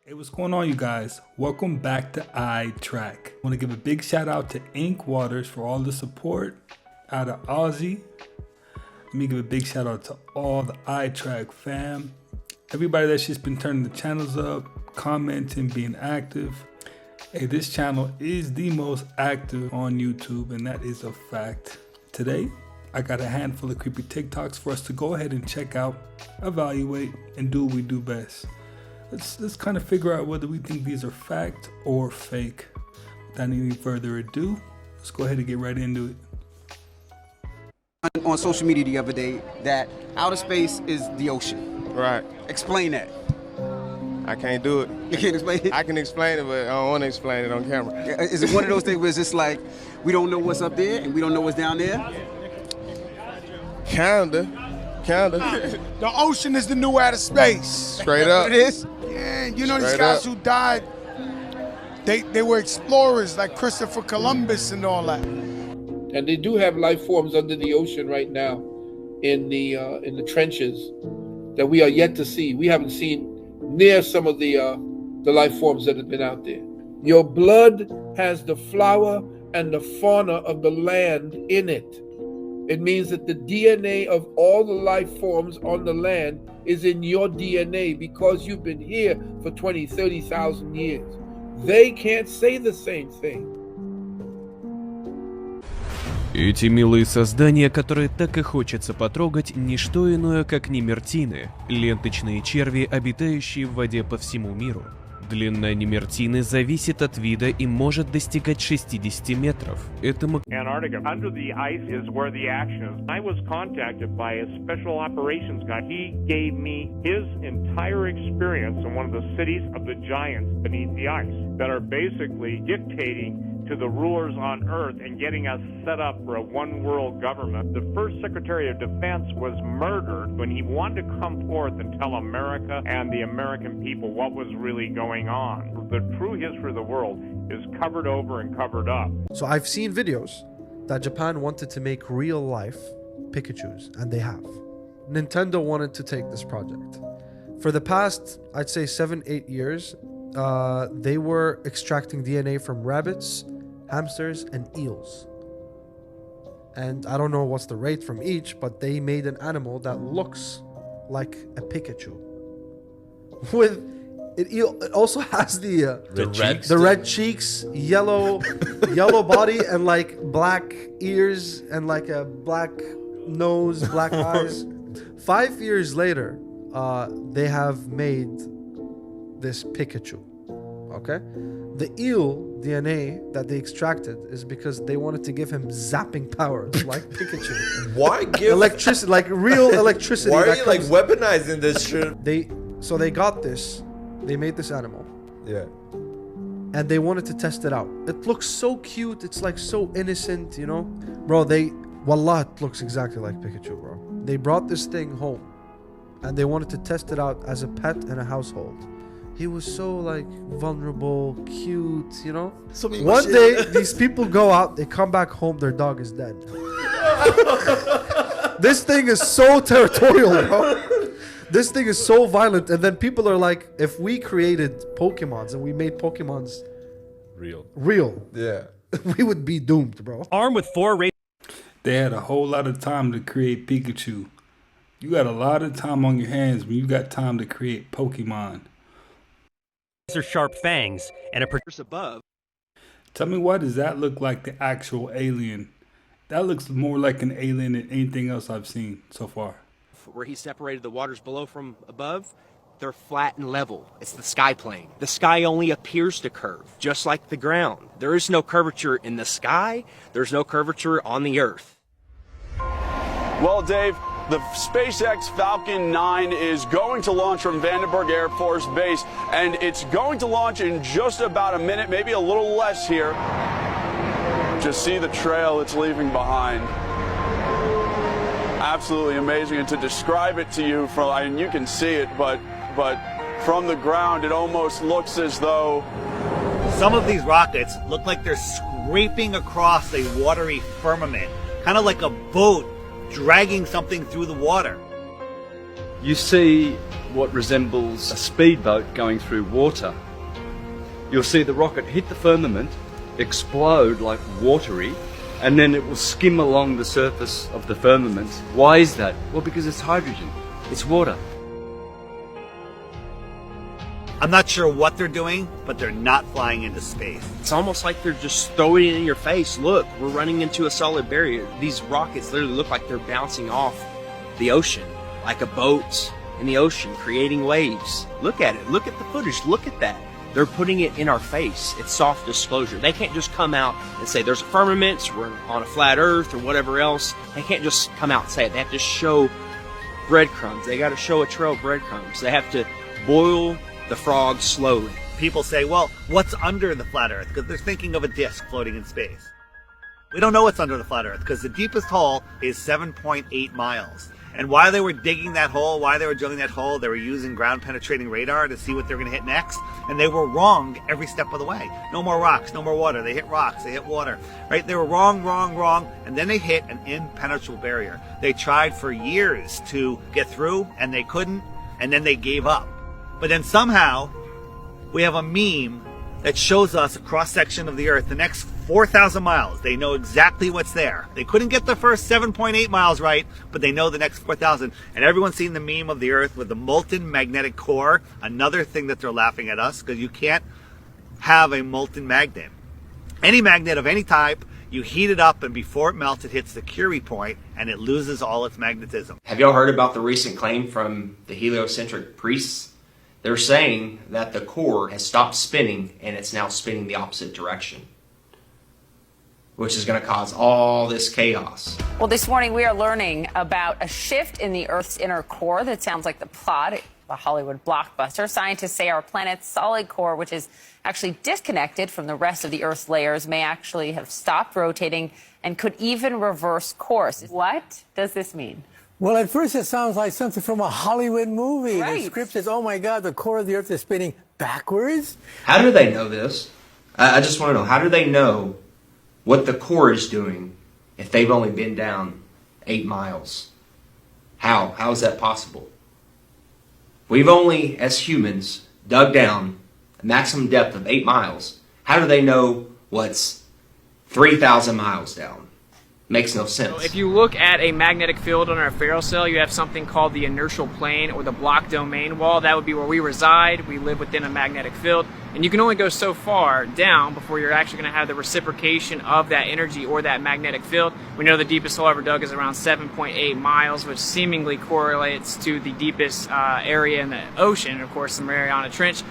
Hey, what's going on, you guys? Welcome back to iTrack. I want to give a big shout out to Ink Waters for all the support out of Aussie. Let me give a big shout out to all the iTrack fam. Everybody that's just been turning the channels up, commenting, being active. Hey, this channel is the most active on YouTube, and that is a fact. Today, I got a handful of creepy TikToks for us to go ahead and check out, evaluate, and do what we do best. Let's kind of figure out whether we think these are fact or fake. Without any further ado, let's go ahead and get right into it. On social media the other day that outer space is the ocean. Right. Explain that. I can't do it. You can't explain it? I can explain it, but I don't want to explain it on camera. Is it one of those things where it's just like, we don't know what's up there and we don't know what's down there? Kinda. The ocean is the new outer space. Straight up. It is? Yeah, you know these Straight guys up. who died, they were explorers like Christopher Columbus and all that. And they do have life forms under the ocean right now in the trenches that we are yet to see. We haven't seen near some of the life forms that have been out there. Your blood has the flora and the fauna of the land in it. It means that the DNA of all the life forms on the land is in your DNA because you've been here for 20, 30,000 years. They can't say the same thing. Эти милые создания, которые так и хочется потрогать, не что иное, как немертины, ленточные черви, обитающие в воде по всему миру. Длина немертины зависит от вида и может достигать 60 метров. Это Antarctica. Under the ice is where the action is. I was contacted by a special operations guy. He gave me his entire experience in one of the cities of the giants beneath the ice that are basically dictating to the rulers on Earth and getting us set up for a one-world government. The first Secretary of Defense was murdered when he wanted to come forth and tell America and the American people what was really going on. The true history of the world is covered over and covered up. So I've seen videos that Japan wanted to make real-life Pikachus, and they have. Nintendo wanted to take this project. For the past, I'd say 7-8 years, they were extracting DNA from rabbits, hamsters, and eels. And I don't know what's the rate from each, but they made an animal that looks like a Pikachu. It also has the red cheeks, yellow body, and like black ears and like a black nose, black eyes. 5 years later, they have made this Pikachu. Okay, the eel DNA that they extracted is because they wanted to give him zapping powers like Pikachu. Why give electricity, like real electricity? Why are you like weaponizing this shit? They got this. They made this animal. Yeah. And they wanted to test it out. It looks so cute. It's like so innocent, you know, bro. Wallah, it looks exactly like Pikachu, bro. They brought this thing home, and they wanted to test it out as a pet in a household. He was so like vulnerable, cute, you know. One day, these people go out, they come back home, their dog is dead. This thing is so territorial, bro. This thing is so violent, and then people are like, if we created Pokemons and we made Pokemons real, yeah, we would be doomed, bro. Armed with 4 They had a whole lot of time to create Pikachu. You got a lot of time on your hands when you got time to create Pokemon. sharp fangs and a producer above. Tell me, why does that look like the actual alien? That looks more like an alien than anything else I've seen so far. Where he separated the waters below from above, they're flat and level. It's the sky plane. The sky only appears to curve, just like the ground. There is no curvature in the sky. There's no curvature on the earth. Well, Dave, the SpaceX Falcon 9 is going to launch from Vandenberg Air Force Base, and it's going to launch in just about a minute, maybe a little less here. Just see the trail it's leaving behind. Absolutely amazing, and to describe it to you, and you can see it, but from the ground, it almost looks as though some of these rockets look like they're scraping across a watery firmament, kind of like a boat dragging something through the water. You see what resembles a speedboat going through water. You'll see the rocket hit the firmament, explode like watery, and then it will skim along the surface of the firmament. Why is that? Well, because it's hydrogen. It's water. I'm not sure what they're doing, but they're not flying into space. It's almost like they're just throwing it in your face. Look, we're running into a solid barrier. These rockets literally look like they're bouncing off the ocean, like a boat in the ocean, creating waves. Look at it. Look at the footage. Look at that. They're putting it in our face. It's soft disclosure. They can't just come out and say there's a firmament, we're on a flat earth, or whatever else. They can't just come out and say it. They have to show breadcrumbs. They got to show a trail of breadcrumbs. They have to boil the frog slowly. People say, well, what's under the flat earth? Because they're thinking of a disk floating in space. We don't know what's under the flat earth because the deepest hole is 7.8 miles. And while they were digging that hole, while they were drilling that hole, they were using ground penetrating radar to see what they were going to hit next. And they were wrong every step of the way. No more rocks, no more water. They hit rocks, they hit water, right? They were wrong. And then they hit an impenetrable barrier. They tried for years to get through and they couldn't. And then they gave up. But then somehow we have a meme that shows us a cross-section of the earth, the next 4,000 miles. They know exactly what's there. They couldn't get the first 7.8 miles right, but they know the next 4,000. And everyone's seen the meme of the earth with the molten magnetic core. Another thing that they're laughing at us, because you can't have a molten magnet. Any magnet of any type, you heat it up, and before it melts, it hits the Curie point, and it loses all its magnetism. Have y'all heard about the recent claim from the heliocentric priests? They're saying that the core has stopped spinning and it's now spinning the opposite direction, which is going to cause all this chaos. Well, this morning we are learning about a shift in the Earth's inner core that sounds like the plot of a Hollywood blockbuster. Scientists say our planet's solid core, which is actually disconnected from the rest of the Earth's layers, may actually have stopped rotating and could even reverse course. What does this mean? Well, at first it sounds like something from a Hollywood movie. Right. The script says, oh my God, the core of the earth is spinning backwards. How do they know this? I just want to know, how do they know what the core is doing if they've only been down 8 miles? How? How is that possible? We've only, as humans, dug down a maximum depth of 8 miles. How do they know what's 3,000 miles down? Makes no sense. So if you look at a magnetic field on our ferrocell, you have something called the inertial plane or the block domain wall. That would be where we reside. We live within a magnetic field. And you can only go so far down before you're actually going to have the reciprocation of that energy or that magnetic field. We know the deepest hole ever dug is around 7.8 miles, which seemingly correlates to the deepest area in the ocean, of course, the Mariana Trench.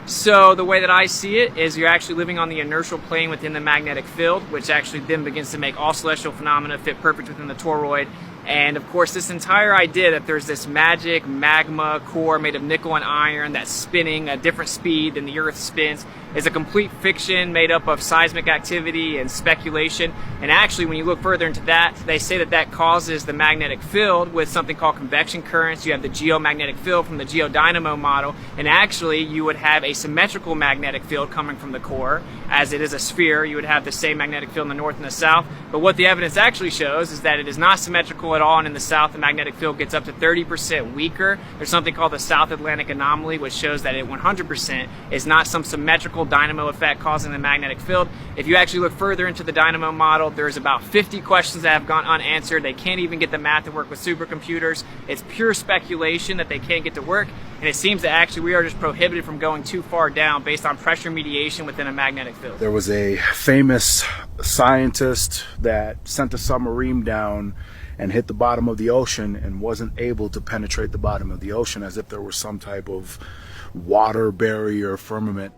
So the way that I see it is you're actually living on the inertial plane within the magnetic field, which actually then begins to make all celestial phenomena fit perfect within the toroid. And of course, this entire idea that there's this magic magma core made of nickel and iron that's spinning at a different speed than the Earth spins is a complete fiction made up of seismic activity and speculation. And actually, when you look further into that, they say that that causes the magnetic field with something called convection currents. You have the geomagnetic field from the geodynamo model, and actually you would have a symmetrical magnetic field coming from the core. As it is a sphere, you would have the same magnetic field in the north and the south. But what the evidence actually shows is that it is not symmetrical at all, and in the south the magnetic field gets up to 30% weaker. There's something called the South Atlantic anomaly, which shows that it 100% is not some symmetrical dynamo effect causing the magnetic field. If you actually look further into the dynamo model, there's about 50 questions that have gone unanswered. They can't even get the math to work with supercomputers. It's pure speculation that they can't get to work, and it seems that actually we are just prohibited from going too far down based on pressure mediation within a magnetic field. There was a famous scientist that sent a submarine down and hit the bottom of the ocean and wasn't able to penetrate the bottom of the ocean, as if there was some type of water barrier firmament.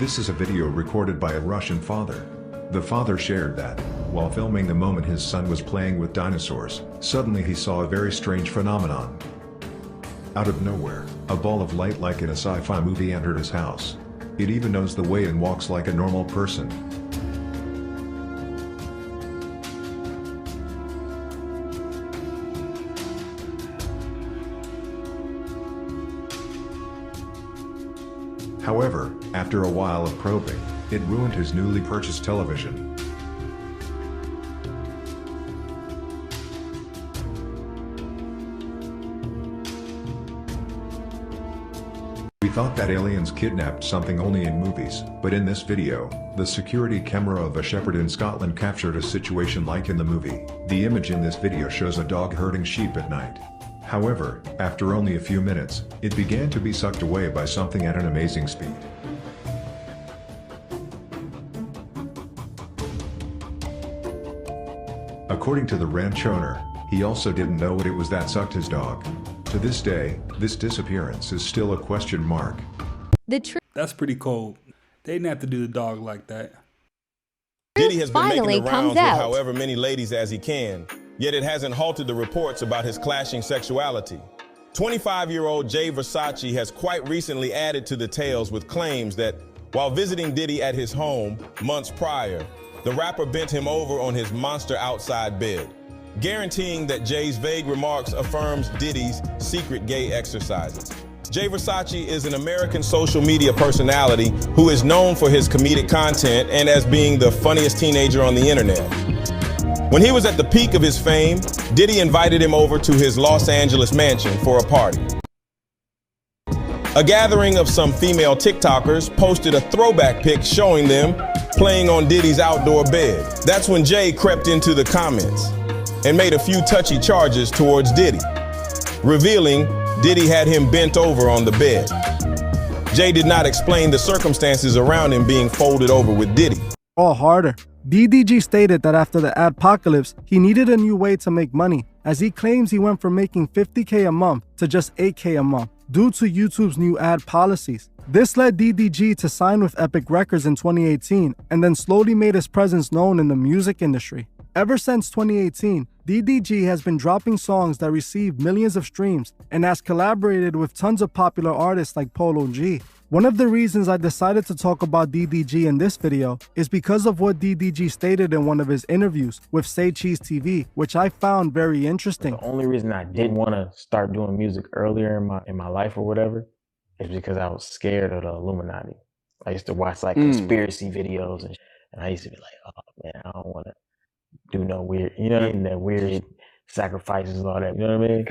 This is a video recorded by a Russian father. The father shared that, while filming the moment his son was playing with dinosaurs, suddenly he saw a very strange phenomenon. Out of nowhere, a ball of light like in a sci-fi movie entered his house. It even knows the way and walks like a normal person. However, after a while of probing, it ruined his newly purchased television. We thought that aliens kidnapped something only in movies, but in this video, the security camera of a shepherd in Scotland captured a situation like in the movie. The image in this video shows a dog herding sheep at night. However, after only a few minutes, it began to be sucked away by something at an amazing speed. According to the ranch owner, he also didn't know what it was that sucked his dog. To this day, this disappearance is still a question mark. That's pretty cold. They didn't have to do the dog like that. Diddy has been making the rounds comes with out. however many ladies as he can, yet it hasn't halted the reports about his clashing sexuality. 25-year-old Jay Versace has quite recently added to the tales with claims that while visiting Diddy at his home months prior, the rapper bent him over on his monster outside bed, guaranteeing that Jay's vague remarks affirms Diddy's secret gay exercises. Jay Versace is an American social media personality who is known for his comedic content and as being the funniest teenager on the internet. When he was at the peak of his fame, Diddy invited him over to his Los Angeles mansion for a party. A gathering of some female TikTokers posted a throwback pic showing them playing on Diddy's outdoor bed. That's when Jay crept into the comments and made a few touchy charges towards Diddy, revealing Diddy had him bent over on the bed. Jay did not explain the circumstances around him being folded over with Diddy. All harder. DDG stated that after the adpocalypse, he needed a new way to make money, as he claims he went from making $50K a month to just $8K a month due to YouTube's new ad policies. This led DDG to sign with Epic Records in 2018 and then slowly made his presence known in the music industry. Ever since 2018, DDG has been dropping songs that receive millions of streams and has collaborated with tons of popular artists like Polo G. One of the reasons I decided to talk about DDG in this video is because of what DDG stated in one of his interviews with Say Cheese TV, which I found very interesting. The only reason I didn't want to start doing music earlier in my life or whatever is because I was scared of the Illuminati. I used to watch like conspiracy videos and I used to be like, oh man, I don't want to do no weird, you know what I mean? That weird sacrifices and all that, you know what I mean?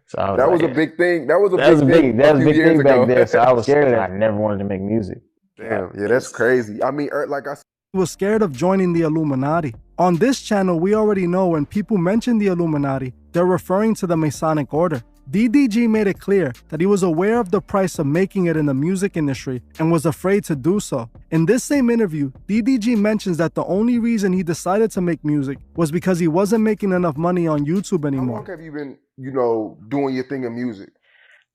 So I was That was like, a big thing. That was a that was big a big years thing back ago. then. So I was scared that I never wanted to make music. Damn, yeah, that's crazy. I mean, like I said, He was scared of joining the Illuminati. On this channel, we already know when people mention the Illuminati, they're referring to the Masonic Order. DDG made it clear that he was aware of the price of making it in the music industry and was afraid to do so. In this same interview, DDG mentions that the only reason he decided to make music was because he wasn't making enough money on YouTube anymore. how long have you been, doing your thing in music?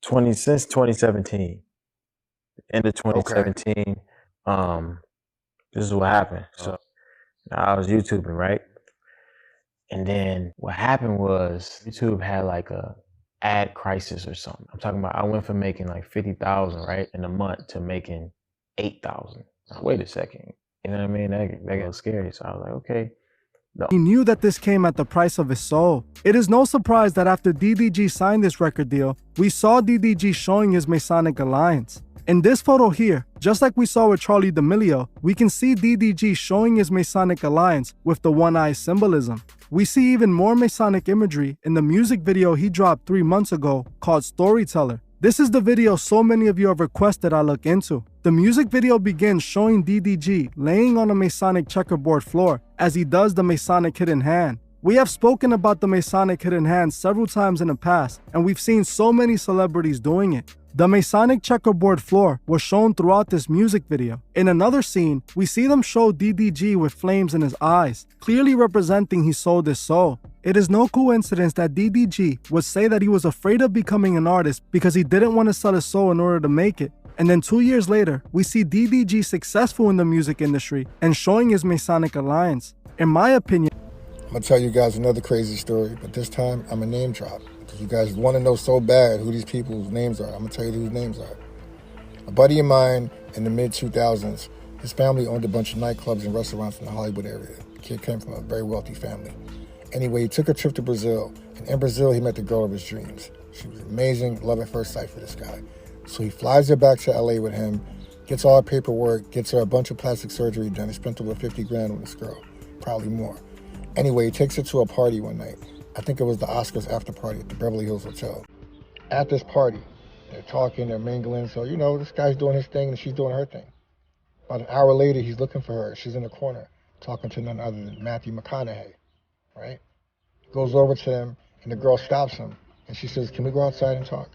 Since 2017. End of 2017. This is what happened. So I was YouTubing, right? And then what happened was YouTube had like a ad crisis or something. I'm talking about I went from making like 50,000 right in a month to making 8,000. Wait a second, you know what I mean? That got scary. So I was like, okay. No. He knew that this came at the price of his soul. It is no surprise that after DDG signed this record deal, we saw DDG showing his Masonic alliance. In this photo here, just like we saw with Charlie D'Amelio, we can see DDG showing his Masonic alliance with the one-eye symbolism. We see even more Masonic imagery in the music video he dropped 3 months ago called Storyteller. This is the video so many of you have requested I look into. The music video begins showing DDG laying on a Masonic checkerboard floor as he does the Masonic hidden hand. We have spoken about the Masonic hidden hand several times in the past, and we've seen so many celebrities doing it. The Masonic checkerboard floor was shown throughout this music video. In another scene, we see them show DDG with flames in his eyes, clearly representing he sold his soul. It is no coincidence that DDG would say that he was afraid of becoming an artist because he didn't want to sell his soul in order to make it. And then 2 years later, we see DDG successful in the music industry and showing his Masonic alliance. In my opinion, I'm gonna tell you guys another crazy story, but this time I'm a name drop because you guys want to know so bad who these people's names are. I'm gonna tell you whose names are. A buddy of mine in the mid-2000s, his family owned a bunch of nightclubs and restaurants in the Hollywood area. The kid came from a very wealthy family. Anyway, he took a trip to Brazil, and in Brazil he met the girl of his dreams. She was amazing, love at first sight for this guy. So he flies her back to LA with him, gets all her paperwork, gets her a bunch of plastic surgery done. He spent over 50 grand on this girl, probably more. Anyway, he takes her to a party one night. I think it was the Oscars after party at the Beverly Hills Hotel. At this party, they're talking, they're mingling. So, you know, this guy's doing his thing and she's doing her thing. About an hour later, he's looking for her. She's in the corner talking to none other than Matthew McConaughey, right? He goes over to them and the girl stops him and she says, "Can we go outside and talk?"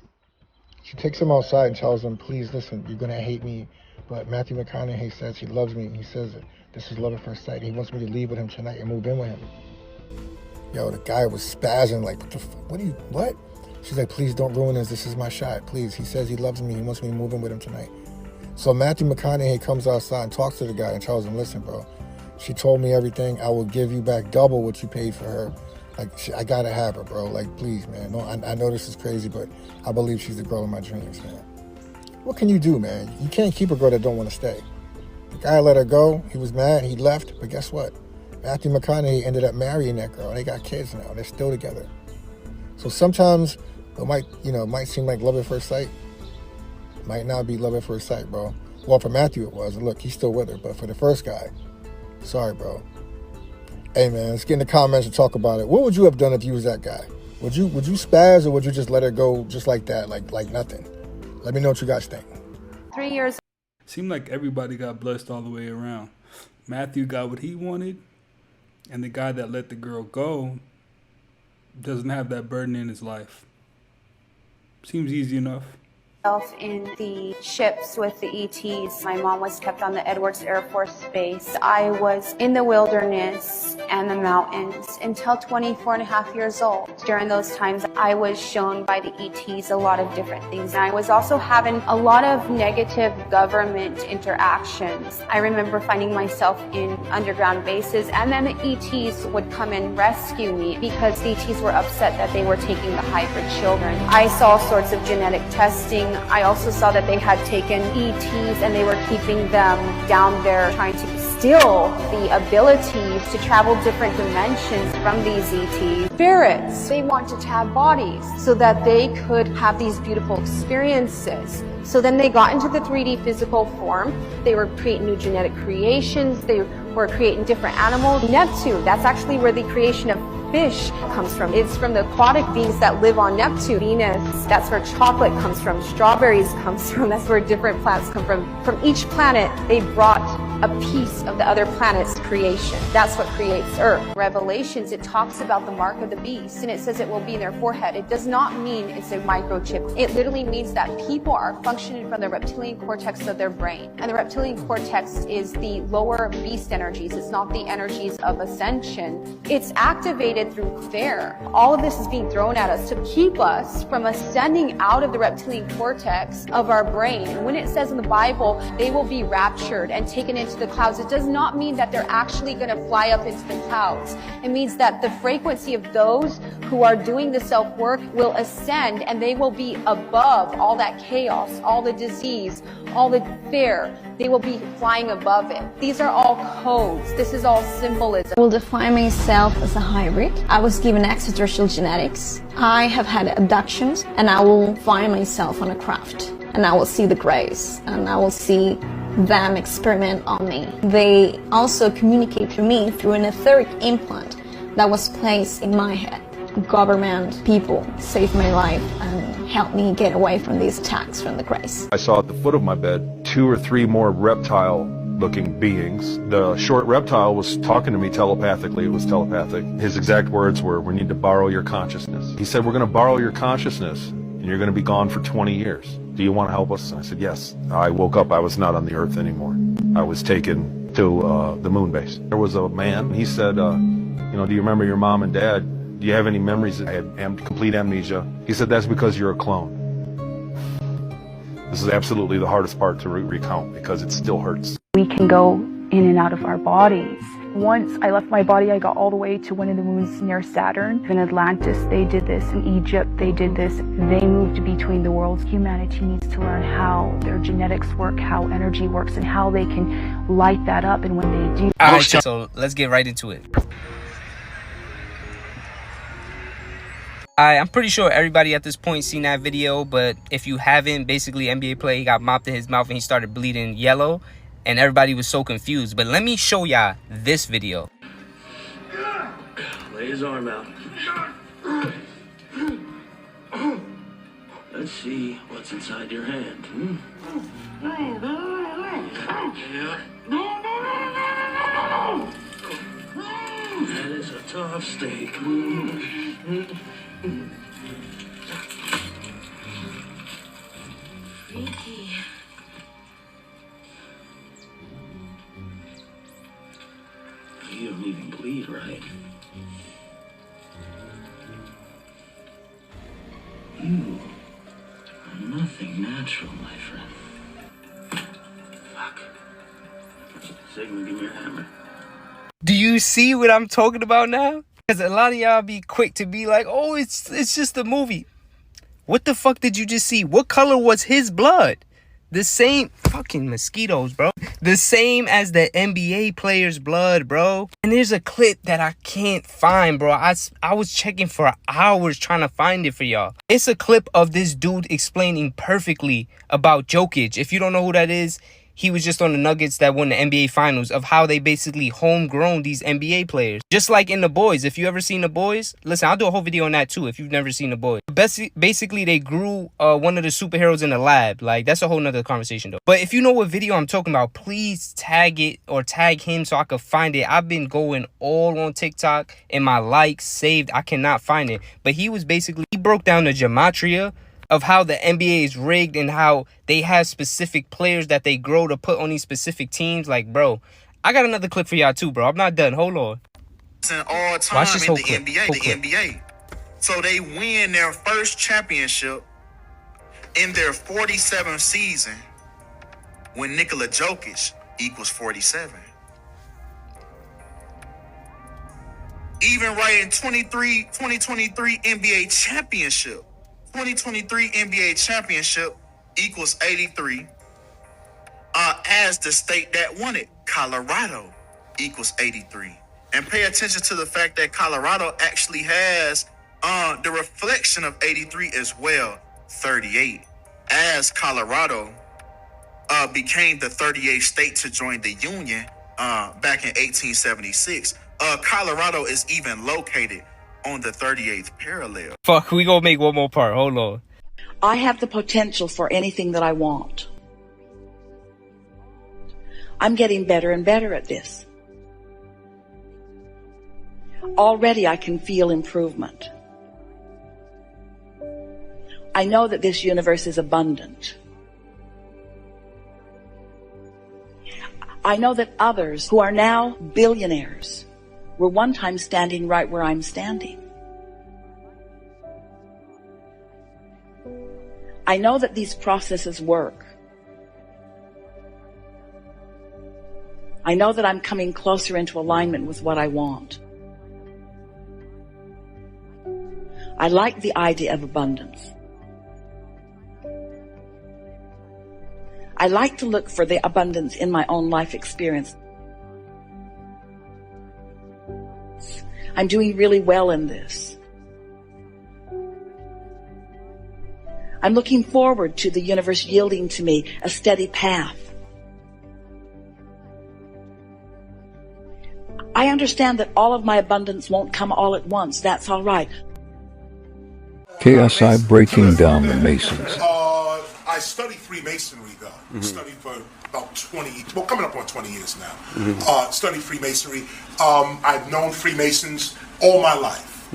She takes him outside and tells him, "Please listen, you're gonna hate me, but Matthew McConaughey says he loves me." And he says it. This is love at first sight. He wants me to leave with him tonight and move in with him. Yo, the guy was spazzing like, what? She's like, "Please don't ruin this. This is my shot. Please. He says he loves me. He wants me to move in with him tonight." So Matthew McConaughey comes outside and talks to the guy and tells him, "Listen, bro, she told me everything. I will give you back double what you paid for her. Like, I gotta have her, bro. Like, please, man. No, I know this is crazy, but I believe she's the girl of my dreams, man." What can you do, man? You can't keep a girl that don't want to stay. The guy let her go. He was mad. He left. But guess what? Matthew McConaughey ended up marrying that girl. They got kids now. They're still together. So sometimes it might seem like love at first sight. Might not be love at first sight, bro. Well, for Matthew it was. And look, he's still with her. But for the first guy, sorry, bro. Hey, man, let's get in the comments and talk about it. What would you have done if you was that guy? Would you spaz or would you just let her go just like that, like nothing? Let me know what you guys think. 3 years. Seemed like everybody got blessed all the way around. Matthew got what he wanted, and the guy that let the girl go doesn't have that burden in his life. Seems easy enough. In the ships with the ETs. My mom was kept on the Edwards Air Force Base. I was in the wilderness and the mountains until 24 and a half years old. During those times, I was shown by the ETs a lot of different things. And I was also having a lot of negative government interactions. I remember finding myself in underground bases, and then the ETs would come and rescue me because the ETs were upset that they were taking the hybrid children. I saw all sorts of genetic testing. I also saw that they had taken ETs and they were keeping them down there trying to steal the abilities to travel different dimensions from these ETs. Spirits, they wanted to have bodies so that they could have these beautiful experiences. So then they got into the 3D physical form. They were creating new genetic creations. They were creating different animals. Neptune, that's actually where the creation of fish comes from. It's from the aquatic beings that live on Neptune. Venus, that's where chocolate comes from. Strawberries comes from. That's where different plants come from. From each planet, they brought a piece of the other planet's creation. That's what creates Earth. Revelations, it talks about the mark of the beast, and it says it will be in their forehead. It does not mean it's a microchip. It literally means that people are functioning from the reptilian cortex of their brain. And the reptilian cortex is the lower beast energies. It's not the energies of ascension. It's activated through fear. All of this is being thrown at us to keep us from ascending out of the reptilian cortex of our brain. When it says in the Bible, they will be raptured and taken into the clouds, it does not mean that they're actually going to fly up into the clouds. It means that the frequency of those who are doing the self-work will ascend, and they will be above all that chaos, all the disease, all the fear. They will be flying above it. These are all codes. This is all symbolism. I will define myself as a hybrid. I was given extraterrestrial genetics. I have had abductions, and I will find myself on a craft. And I will see the grace, and I will see them experiment on me. They also communicate to me through an etheric implant that was placed in my head. Government, people saved my life and helped me get away from these attacks from the grace. I saw at the foot of my bed 2 or 3 more reptile-looking beings. The short reptile was talking to me telepathically. It was telepathic. His exact words were, "We need to borrow your consciousness." He said, "We're going to borrow your consciousness, and you're going to be gone for 20 years. Do you want to help us?" I said, "Yes." I woke up. I was not on the earth anymore. I was taken to the moon base. There was a man. He said, "Do you remember your mom and dad? Do you have any memories?" I had complete amnesia. He said, "That's because you're a clone." This is absolutely the hardest part to recount because it still hurts. We can go in and out of our bodies. Once I left my body, I got all the way to one of the moons near Saturn. In Atlantis, they did this. In Egypt, they did this. They moved between the worlds. Humanity needs to learn how their genetics work, how energy works, and how they can light that up. And when they do... All right, so let's get right into it. I'm pretty sure everybody at this point seen that video, but if you haven't, basically NBA player, he got mopped in his mouth and he started bleeding yellow. And everybody was so confused. But let me show y'all this video. Lay his arm out. Let's see what's inside your hand. Yeah. That is a tough steak. Freaky. You don't even bleed, right? You are nothing natural, my friend. Fuck. Sigma, give me your hammer. Do you see what I'm talking about now? Because a lot of y'all be quick to be like, oh, it's just a movie. What the fuck did you just see? What color was his blood? The same fucking mosquitoes, bro. The same as the NBA player's blood, bro. And there's a clip that I can't find, bro. I was checking for hours trying to find it for y'all. It's a clip of this dude explaining perfectly about Jokic. If you don't know who that is, he was just on the Nuggets that won the NBA Finals, of how they basically homegrown these NBA players. Just like in The Boys. If you ever seen The Boys, listen, I'll do a whole video on that too if you've never seen The Boys. Basically, they grew one of the superheroes in the lab. Like, that's a whole nother conversation though. But if you know what video I'm talking about, please tag it or tag him so I can find it. I've been going all on TikTok and my likes saved. I cannot find it. But he broke down the gematria of how the NBA is rigged and how they have specific players that they grow to put on these specific teams. Like, bro, I got another clip for y'all too, bro. I'm not done. Hold on. All time Watch this whole in clip. the NBA. So they win their first championship in their 47th season when Nikola Jokic equals 47. Even right in 2023 NBA championship. 2023 NBA championship equals 83. As the state that won it, Colorado equals 83. And pay attention to the fact that Colorado actually has the reflection of 83 as well, 38. As Colorado became the 38th state to join the Union back in 1876, Colorado is even located on the 38th parallel. Fuck, we gonna make one more part. Hold on. I have the potential for anything that I want. I'm getting better and better at this. Already I can feel improvement. I know that this universe is abundant. I know that others who are now billionaires were one time standing right where I'm standing. I know that these processes work. I know that I'm coming closer into alignment with what I want. I like the idea of abundance. I like to look for the abundance in my own life experience. I'm doing really well in this. I'm looking forward to the universe yielding to me a steady path. I understand that all of my abundance won't come all at once. That's all right. KSI breaking down the Masons. I studied Freemasonry, though. Studied for about 20, well, coming up on 20 years now. Studied Freemasonry. I've known Freemasons all my life.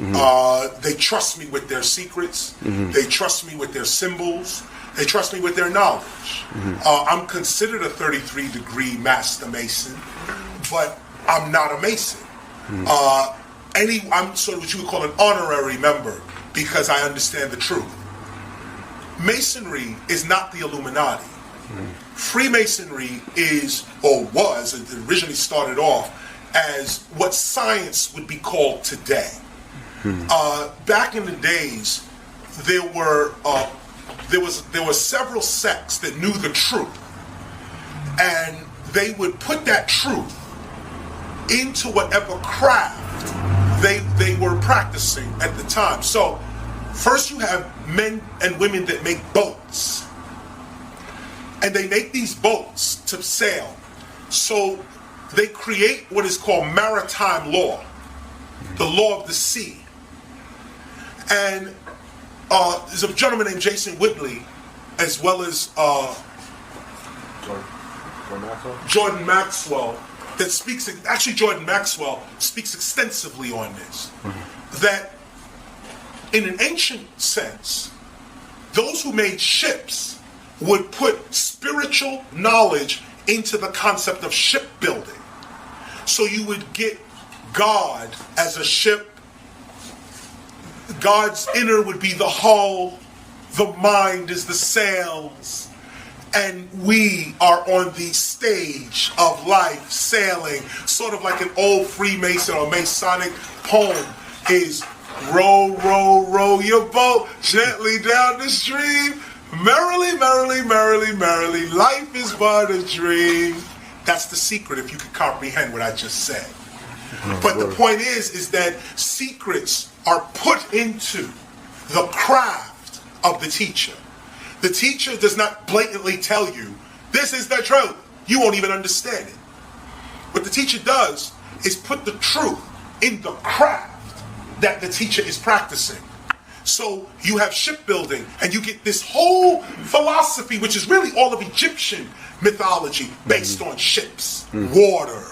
They trust me with their secrets. They trust me with their symbols. They trust me with their knowledge. I'm considered a 33-degree Master Mason, but I'm not a Mason. I'm sort of what you would call an honorary member because I understand the truth. Masonry is not the Illuminati. Freemasonry is, or was, it originally started off as what science would be called today. Back in the days, there were several sects that knew the truth, and they would put that truth into whatever craft they were practicing at the time. So first you have men and women that make boats, and they make these boats to sail. So they create what is called maritime law, the law of the sea. And there's a gentleman named Jason Whitley, as well as Jordan Maxwell, that speaks, actually Jordan Maxwell speaks extensively on this, that in an ancient sense, those who made ships would put spiritual knowledge into the concept of shipbuilding. So you would get God as a ship. God's inner would be the hull, the mind is the sails, and we are on the stage of life sailing, sort of like an old Freemason or Masonic poem is row, row, row your boat gently down the stream, merrily, merrily, merrily, merrily, life is but a dream. That's the secret, if you could comprehend what I just said. But the point is that secrets are put into the craft of the teacher. The teacher does not blatantly tell you, this is the truth. You won't even understand it. What the teacher does is put the truth in the craft that the teacher is practicing. So you have shipbuilding, and you get this whole philosophy, which is really all of Egyptian mythology based on ships, water,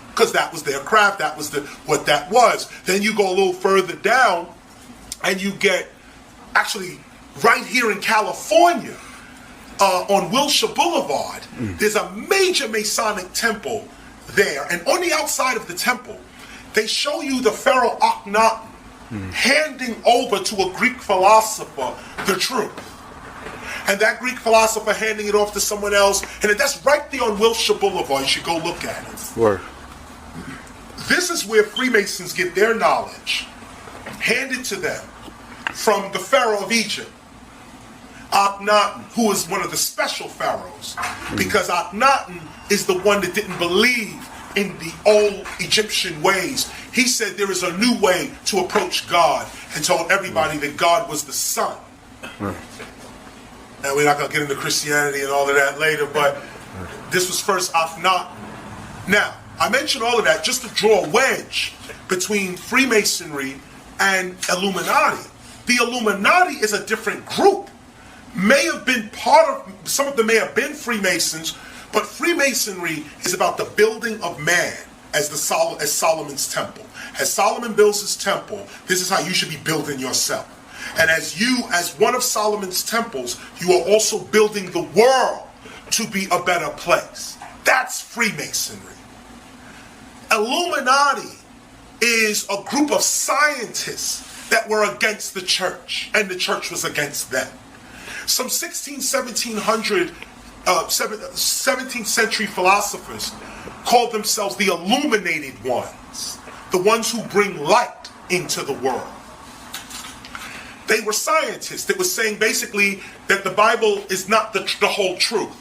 because that was their craft, that was what that was. Then you go a little further down, and you get, actually, right here in California, on Wilshire Boulevard, there's a major Masonic temple there, and on the outside of the temple, they show you the Pharaoh Akhenaten handing over to a Greek philosopher the truth. And that Greek philosopher handing it off to someone else, and that's right there on Wilshire Boulevard. You should go look at it. Word. This is where Freemasons get their knowledge handed to them from the Pharaoh of Egypt, Akhenaten, who is one of the special pharaohs, because Akhenaten is the one that didn't believe in the old Egyptian ways. He said there is a new way to approach God, and told everybody that God was the sun. Now, we're not going to get into Christianity and all of that later, but this was first Akhenaten. Now, I mentioned all of that just to draw a wedge between Freemasonry and Illuminati. The Illuminati is a different group. May have been part of, some of them may have been Freemasons, but Freemasonry is about the building of man as Solomon's temple. As Solomon builds his temple, this is how you should be building yourself. And as one of Solomon's temples, you are also building the world to be a better place. That's Freemasonry. Illuminati is a group of scientists that were against the church, and the church was against them. Some 17th century philosophers called themselves the illuminated ones, the ones who bring light into the world. They were scientists that was saying basically that the Bible is not the whole truth.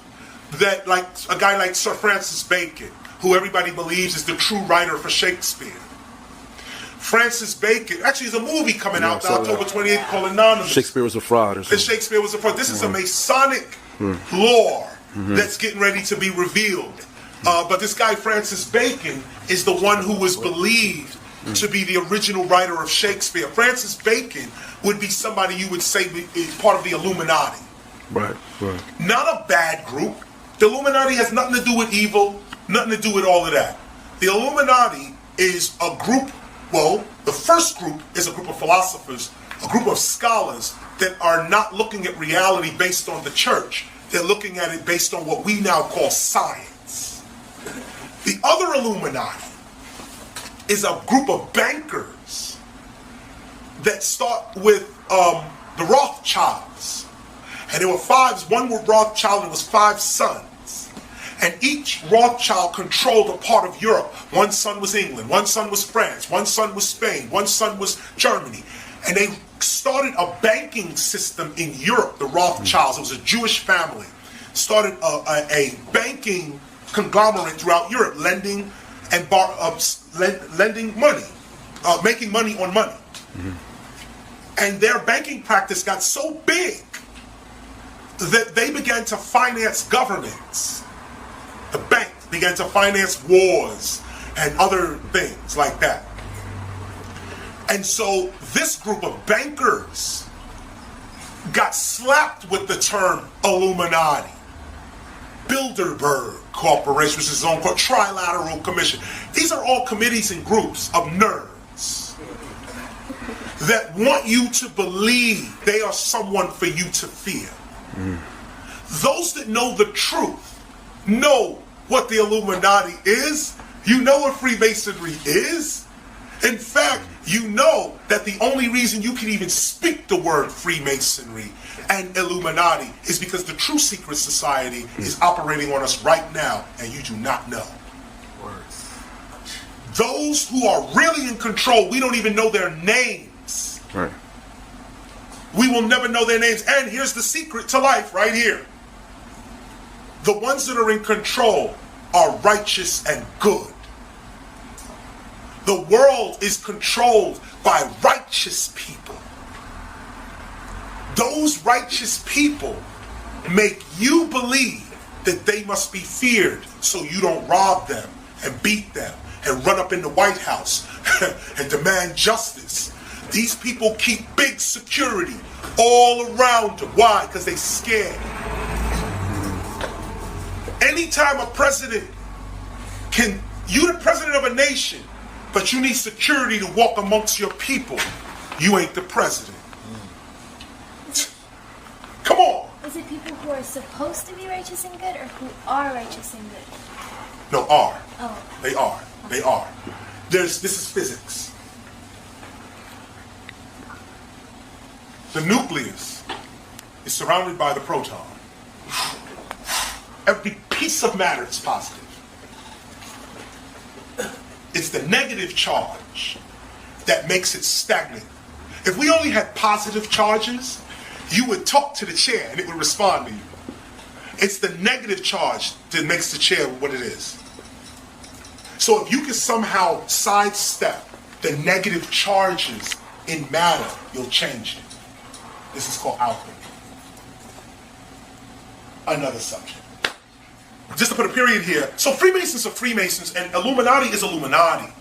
That, like a guy like Sir Francis Bacon, who everybody believes is the true writer for Shakespeare. Francis Bacon, actually there's a movie coming out October 28th called Anonymous. Shakespeare was a fraud or something. Shakespeare was a fraud. This is a Masonic lore that's getting ready to be revealed. But this guy Francis Bacon is the one who was believed to be the original writer of Shakespeare. Francis Bacon would be somebody you would say is part of the Illuminati. Right. Not a bad group. The Illuminati has nothing to do with evil, nothing to do with all of that. The Illuminati is a group, well, the first group is a group of philosophers, a group of scholars that are not looking at reality based on the church. They're looking at it based on what we now call science. The other Illuminati is a group of bankers that start with the Rothschilds. And there were one were Rothschild, and it was 5 sons. And each Rothschild controlled a part of Europe. One son was England, one son was France, one son was Spain, one son was Germany. And they started a banking system in Europe, the Rothschilds. It was a Jewish family. Started a banking conglomerate throughout Europe, lending and lending money, making money on money. And their banking practice got so big that they began to finance governments. The bank began to finance wars and other things like that. And so this group of bankers got slapped with the term Illuminati. Bilderberg Corporation, which is its own Trilateral Commission. These are all committees and groups of nerds that want you to believe they are someone for you to fear. Those that know the truth know what the Illuminati is. You know what Freemasonry is. In fact, you know that the only reason you can even speak the word Freemasonry and Illuminati is because the true secret society is operating on us right now, and you do not know. Those who are really in control, we don't even know their names. Right. We will never know their names. And here's the secret to life right here. The ones that are in control are righteous and good. The world is controlled by righteous people. Those righteous people make you believe that they must be feared so you don't rob them and beat them and run up in the White House and demand justice. These people keep big security all around them. Why? Because they scared. Anytime a president you're the president of a nation, but you need security to walk amongst your people, you ain't the president. Come on. Is it people who are supposed to be righteous and good, or who are righteous and good? No, are. Oh. They are. They are. This is physics. The nucleus is surrounded by the proton. Every piece of matter is positive. It's the negative charge that makes it stagnant. If we only had positive charges, you would talk to the chair and it would respond to you. It's the negative charge that makes the chair what it is. So if you can somehow sidestep the negative charges in matter, you'll change it. This is called alchemy. Another subject. Just to put a period here. So Freemasons are Freemasons and Illuminati is Illuminati.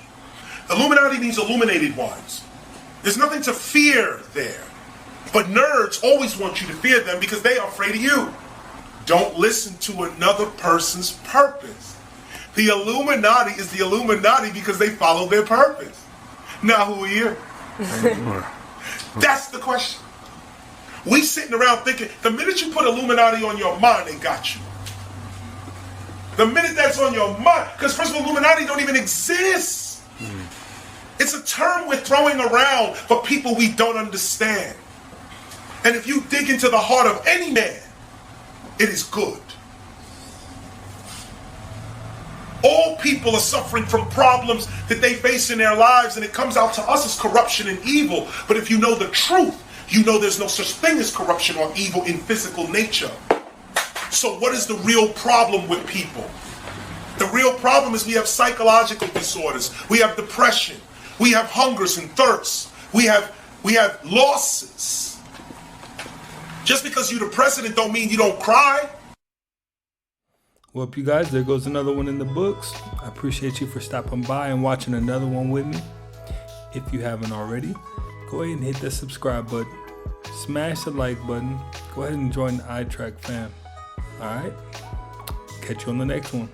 Illuminati means illuminated ones. There's nothing to fear there. But nerds always want you to fear them because they are afraid of you. Don't listen to another person's purpose. The Illuminati is the Illuminati because they follow their purpose. Now who are you? That's the question. We sitting around thinking, the minute you put Illuminati on your mind, they got you. The minute that's on your mind, because first of all, Illuminati don't even exist. It's a term we're throwing around for people we don't understand. And if you dig into the heart of any man, it is good. All people are suffering from problems that they face in their lives, and it comes out to us as corruption and evil. But if you know the truth, you know there's no such thing as corruption or evil in physical nature. So what is the real problem with people? The real problem is we have psychological disorders. We have depression. We have hungers and thirsts. We have losses. Just because you're the president don't mean you don't cry. Well, you guys, there goes another one in the books. I appreciate you for stopping by and watching another one with me. If you haven't already, go ahead and hit that subscribe button. Smash the like button. Go ahead and join the iTrack fam. All right? Catch you on the next one.